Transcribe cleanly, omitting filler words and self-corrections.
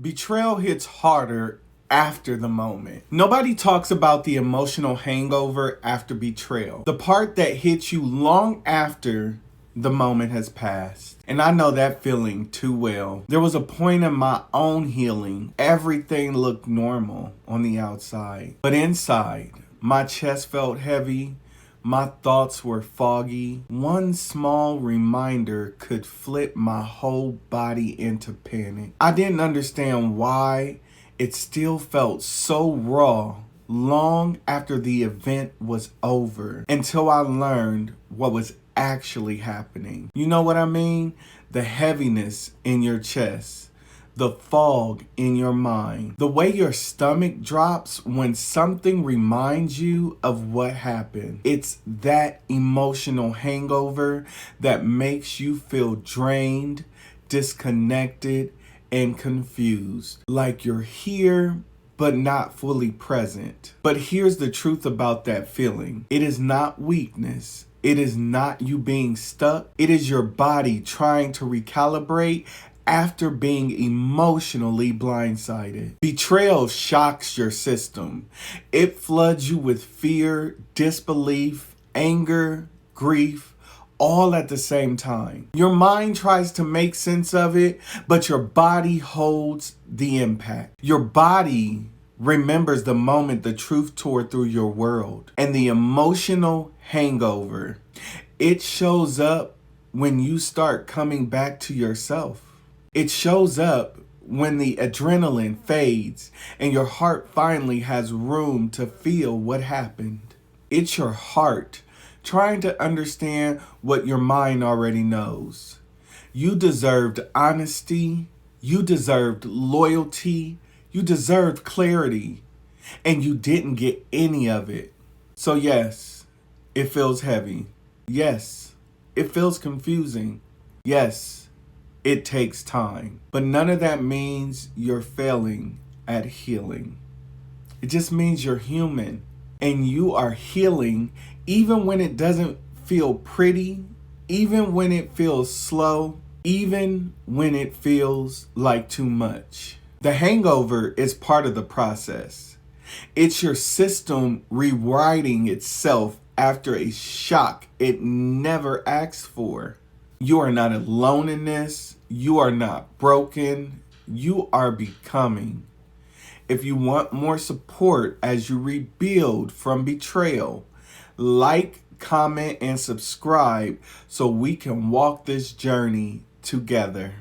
Betrayal hits harder after the moment. Nobody talks about the emotional hangover after betrayal. The part that hits you long after the moment has passed. And I know that feeling too well. There was a point in my own healing. Everything looked normal on the outside. But inside, my chest felt heavy. My thoughts were foggy. One small reminder could flip my whole body into panic. I didn't understand why it still felt so raw long after the event was over, until I learned what was actually happening. You know what I mean? The heaviness in your chest. The fog in your mind. The way your stomach drops when something reminds you of what happened. It's that emotional hangover that makes you feel drained, disconnected, and confused. Like you're here, but not fully present. But here's the truth about that feeling. It is not weakness. It is not you being stuck. It is your body trying to recalibrate after being emotionally blindsided. Betrayal shocks your system. It floods you with fear, disbelief, anger, grief, all at the same time. Your mind tries to make sense of it, but your body holds the impact. Your body remembers the moment the truth tore through your world. And the emotional hangover, it shows up when you start coming back to yourself. It shows up when the adrenaline fades and your heart finally has room to feel what happened. It's your heart trying to understand what your mind already knows. You deserved honesty. You deserved loyalty. You deserved clarity. And you didn't get any of it. So yes, it feels heavy. Yes, it feels confusing. Yes, it takes time. But none of that means you're failing at healing. It just means you're human. And you are healing even when it doesn't feel pretty, even when it feels slow, even when it feels like too much. The hangover is part of the process. It's your system rewriting itself after a shock it never asked for. You are not alone in this. You are not broken. You are becoming. If you want more support as you rebuild from betrayal, like, comment, and subscribe so we can walk this journey together.